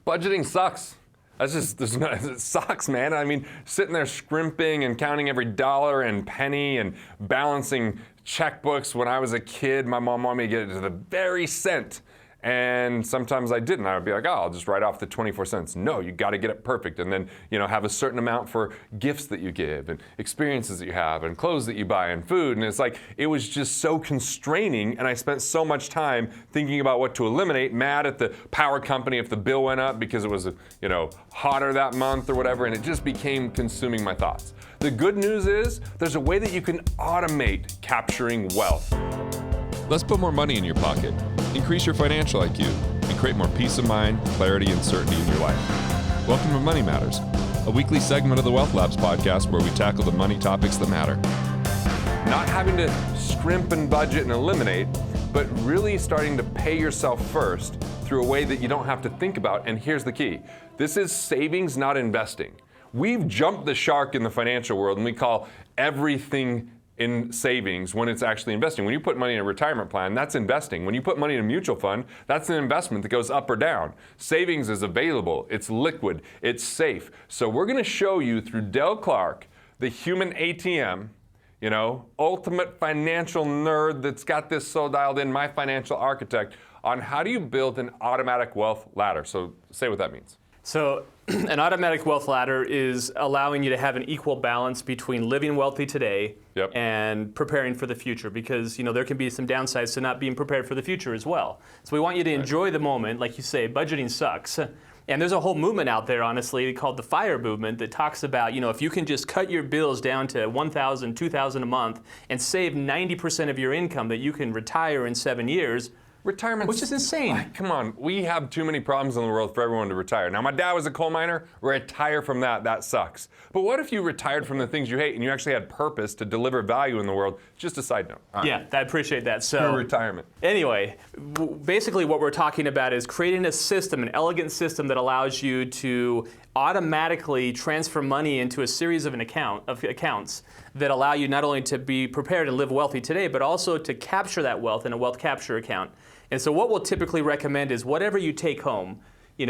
Budgeting sucks. It sucks, man. I mean, sitting there scrimping and counting every dollar and penny and balancing checkbooks. When I was a kid, my mom wanted me to get it to the very cent. And sometimes I didn't. I would be like, oh, I'll just write off the 24 cents. No, you got to get it perfect. And then, have a certain amount for gifts that you give and experiences that you have and clothes that you buy and food. And it's like, it was just so constraining. And I spent so much time thinking about what to eliminate, mad at the power company if the bill went up because it was, hotter that month or whatever. And it just became consuming my thoughts. The good news is there's a way that you can automate capturing wealth. Let's put more money in your pocket, increase your financial IQ, and create more peace of mind, clarity, and certainty in your life. Welcome to Money Matters, a weekly segment of the Wealth Labs podcast where we tackle the money topics that matter. Not having to scrimp and budget and eliminate, but really starting to pay yourself first through a way that you don't have to think about. And here's the key. This is savings, not investing. We've jumped the shark in the financial world and we call everything in savings when it's actually investing. When you put money in a retirement plan, that's investing. When you put money in a mutual fund, that's an investment that goes up or down. Savings is available, it's liquid, it's safe. So we're gonna show you through Del Clark, the human ATM, ultimate financial nerd that's got this so dialed in, my financial architect, on how do you build an automatic wealth ladder. So say what that means. So an automatic wealth ladder is allowing you to have an equal balance between living wealthy today and preparing for the future, because there can be some downsides to not being prepared for the future as well. So we want you to enjoy the moment. Like you say, budgeting sucks. And there's a whole movement out there, honestly, called the FIRE movement that talks about, if you can just cut your bills down to $1,000, $2,000 a month and save 90% of your income that you can retire in 7 years. Retirement, which is insane. Come on, we have too many problems in the world for everyone to retire. Now, my dad was a coal miner. Retire from that. That sucks. But what if you retired from the things you hate and you actually had purpose to deliver value in the world? Just a side note. Yeah, I appreciate that. So through retirement. Anyway, basically what we're talking about is creating a system, an elegant system that allows you to automatically transfer money into a series of accounts that allow you not only to be prepared and live wealthy today, but also to capture that wealth in a wealth capture account. And so what we'll typically recommend is whatever you take home,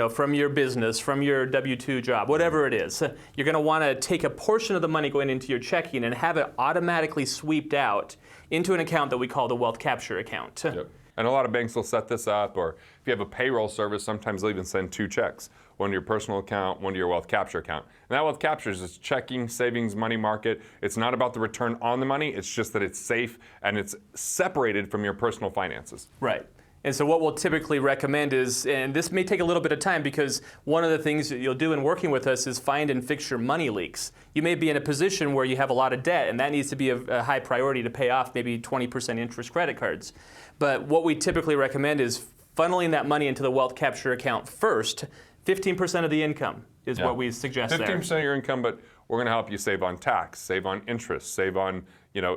from your business, from your W-2 job, whatever it is, you're going to want to take a portion of the money going into your checking and have it automatically swept out into an account that we call the wealth capture account. Yep. And a lot of banks will set this up, or if you have a payroll service, sometimes they'll even send 2 checks, one to your personal account, one to your wealth capture account. And that wealth capture is checking, savings, money market. It's not about the return on the money, it's just that it's safe and it's separated from your personal finances. Right. And so what we'll typically recommend is, and this may take a little bit of time because one of the things that you'll do in working with us is find and fix your money leaks. You may be in a position where you have a lot of debt and that needs to be a high priority to pay off maybe 20% interest credit cards. But what we typically recommend is funneling that money into the wealth capture account first. 15% of the income is what we suggest 15% of your income, but we're going to help you save on tax, save on interest, save on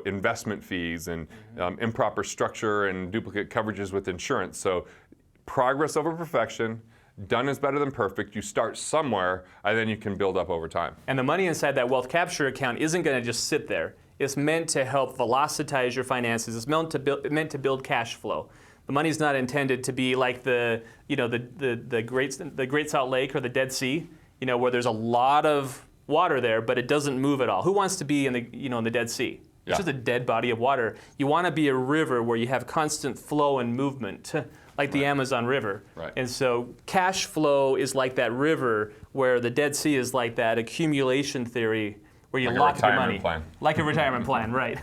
investment fees and improper structure and duplicate coverages with insurance. So progress over perfection, done is better than perfect. You start somewhere and then you can build up over time. And the money inside that wealth capture account isn't going to just sit there. It's meant to help velocitize your finances. It's meant to build cash flow. The money's not intended to be like the Great Salt Lake or the Dead Sea, where there's a lot of water there, but it doesn't move at all. Who wants to be in the Dead Sea? It's just a dead body of water. You want to be a river where you have constant flow and movement, like the Amazon River. Right. And so cash flow is like that river, where the Dead Sea is like that accumulation theory, where you lock your money. Like a retirement plan, right.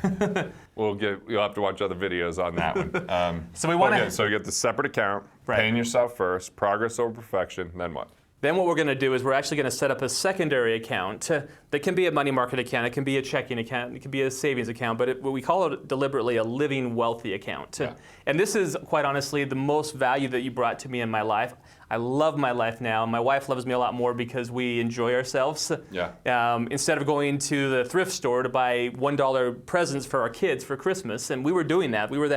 You'll have to watch other videos on that one. So we want to. So you get the separate account, paying yourself first, progress over perfection, then what? Then what we're going to do is we're actually going to set up a secondary account that can be a money market account, it can be a checking account, it can be a savings account, but we call it deliberately a living wealthy account. Yeah. And this is, quite honestly, the most value that you brought to me in my life. I love my life now. My wife loves me a lot more because we enjoy ourselves. Yeah. Instead of going to the thrift store to buy $1 presents for our kids for Christmas, and we were doing that. We were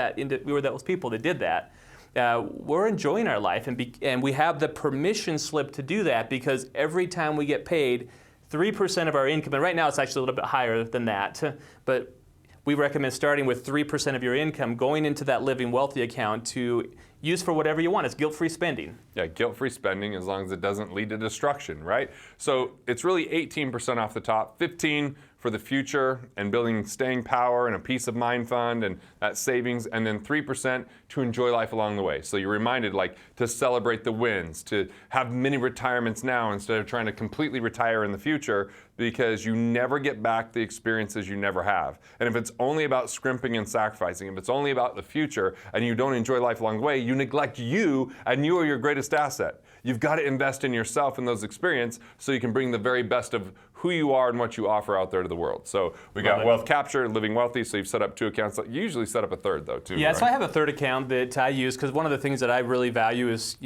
those people that did that. We're enjoying our life, and we have the permission slip to do that because every time we get paid, 3% of our income, and right now it's actually a little bit higher than that, but we recommend starting with 3% of your income going into that living wealthy account to use for whatever you want. It's guilt-free spending. Yeah, guilt-free spending as long as it doesn't lead to destruction, right? So it's really 18% off the top, 15 for the future and building staying power and a peace of mind fund and that savings, and then 3% to enjoy life along the way. So you're reminded like to celebrate the wins, to have mini retirements now instead of trying to completely retire in the future, because you never get back the experiences you never have. And if it's only about scrimping and sacrificing, if it's only about the future and you don't enjoy life along the way, you neglect you, and you are your greatest asset. You've got to invest in yourself in those experiences so you can bring the very best of who you are and what you offer out there to the world. So we got Wealth Capture, Living Wealthy, so you've set up 2 accounts. You usually set up a third though too. Yeah, right? so I have a third account that I use because one of the things that I really value is,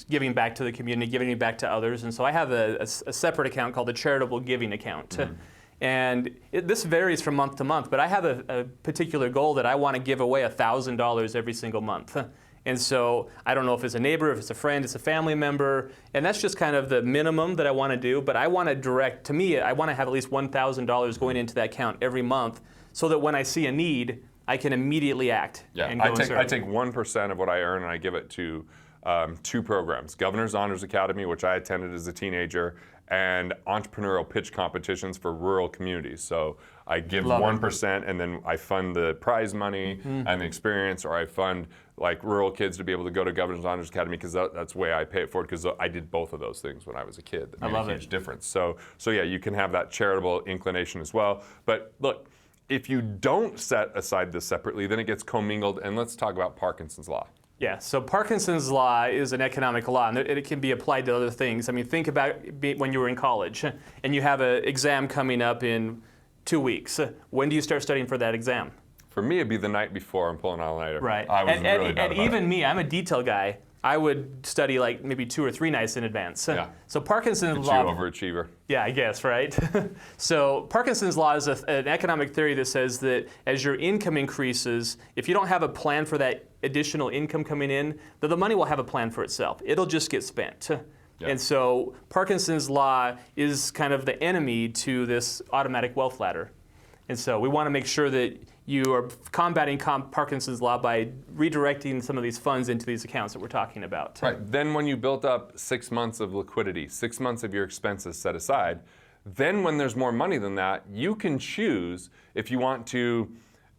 giving back to the community, giving back to others. And so I have a separate account called the Charitable Giving Account. Mm-hmm. And this varies from month to month, but I have a particular goal that I want to give away $1,000 every single month. And so I don't know if it's a neighbor, if it's a friend, it's a family member, and that's just kind of the minimum that I want to do. But I want to I want to have at least $1,000 going into that account every month so that when I see a need, I can immediately act. Yeah, and I take 1% of what I earn and I give it to 2 programs. Governor's Honors Academy, which I attended as a teenager, and entrepreneurial pitch competitions for rural communities. So I give 1% and then I fund the prize money and the experience, or I fund like rural kids to be able to go to Governor's Honors Academy, because that's the way I pay it forward, because I did both of those things when I was a kid. That made a huge difference. So yeah, you can have that charitable inclination as well. But look, if you don't set aside this separately, then it gets commingled, and let's talk about Parkinson's Law. Yeah, so Parkinson's Law is an economic law, and it can be applied to other things. I mean, think about when you were in college, and you have an exam coming up in 2 weeks. When do you start studying for that exam? For me, it'd be the night before. I'm pulling all-nighter. Right. I was really bad and even me, I'm a detail guy. I would study like maybe 2 or 3 nights in advance. Yeah. So Parkinson's It's law. you overachiever. Yeah, I guess, right? So Parkinson's law is an economic theory that says that as your income increases, if you don't have a plan for that additional income coming in, then the money will have a plan for itself. It'll just get spent. Yeah. And so Parkinson's law is kind of the enemy to this automatic wealth ladder. And so we want to make sure that you are combating Parkinson's law by redirecting some of these funds into these accounts that we're talking about. Right. Then when you built up 6 months of liquidity, 6 months of your expenses set aside, then when there's more money than that, you can choose if you want to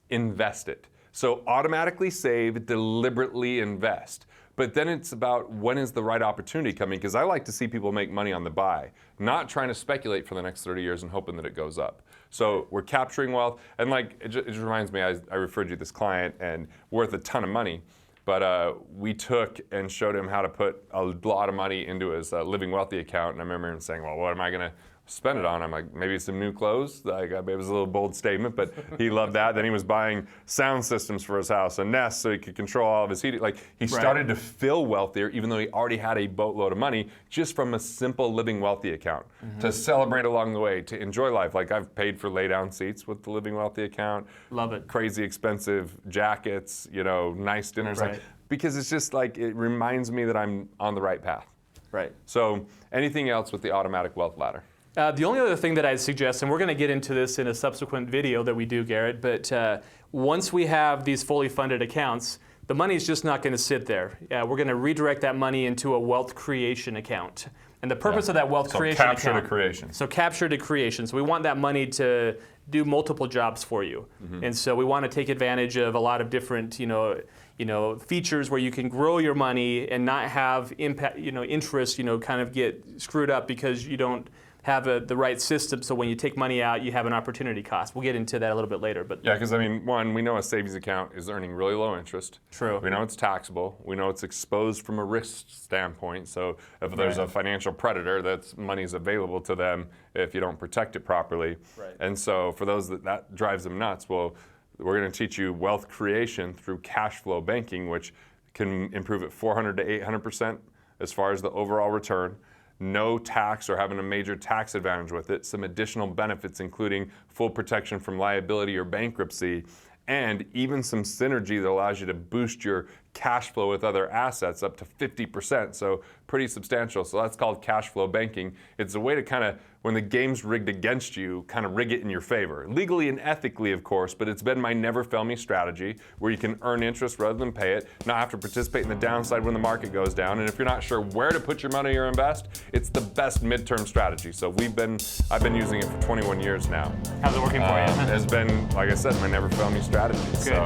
invest it. So automatically save, deliberately invest. But then it's about when is the right opportunity coming, because I like to see people make money on the buy, not trying to speculate for the next 30 years and hoping that it goes up. So we're capturing wealth, and like it just reminds me, I referred you to this client and worth a ton of money, but we took and showed him how to put a lot of money into his Living Wealthy account, and I remember him saying, well, what am I going to spend it on? I'm like, maybe some new clothes. Like, it was a little bold statement, but he loved that. Then he was buying sound systems for his house, a Nest, so he could control all of his heating. Like, he started to feel wealthier, even though he already had a boatload of money, just from a simple Living Wealthy account. To celebrate along the way, to enjoy life. Like, I've paid for lay-down seats with the Living Wealthy account. Love it. Crazy expensive jackets, nice dinners. Right. Like, because it's just like, it reminds me that I'm on the right path. Right. So, anything else with the automatic wealth ladder? The only other thing that I'd suggest, and we're going to get into this in a subsequent video that we do, Garrett, but once we have these fully funded accounts, the money's just not going to sit there. We're going to redirect that money into a wealth creation account. And the purpose of that wealth creation account... capture to creation. So capture to creation. So we want that money to do multiple jobs for you. And so we want to take advantage of a lot of different, features where you can grow your money and not have impact, interest, kind of get screwed up because you don't have the right system, so when you take money out, you have an opportunity cost. We'll get into that a little bit later. But yeah, because one, we know a savings account is earning really low interest. True. We know it's taxable. We know it's exposed from a risk standpoint. So if there's a financial predator, that money's available to them if you don't protect it properly. Right. And so for those that drives them nuts, well, we're going to teach you wealth creation through cash flow banking, which can improve at 400 to 800% as far as the overall return. No tax or having a major tax advantage with it, some additional benefits including full protection from liability or bankruptcy, and even some synergy that allows you to boost your cash flow with other assets up to 50%, so pretty substantial. So that's called cash flow banking. It's a way to kind of, when the game's rigged against you, kind of rig it in your favor. Legally and ethically, of course, but it's been my never fail me strategy, where you can earn interest rather than pay it, not have to participate in the downside when the market goes down. And if you're not sure where to put your money or invest, it's the best midterm strategy. So I've been using it for 21 years now. How's it working for you? Has been, like I said, my never fail me strategy. Good. So,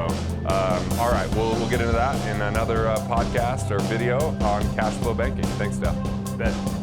all right, we'll get into that in another podcast or video on cash flow banking. Thanks, Dale. Bet.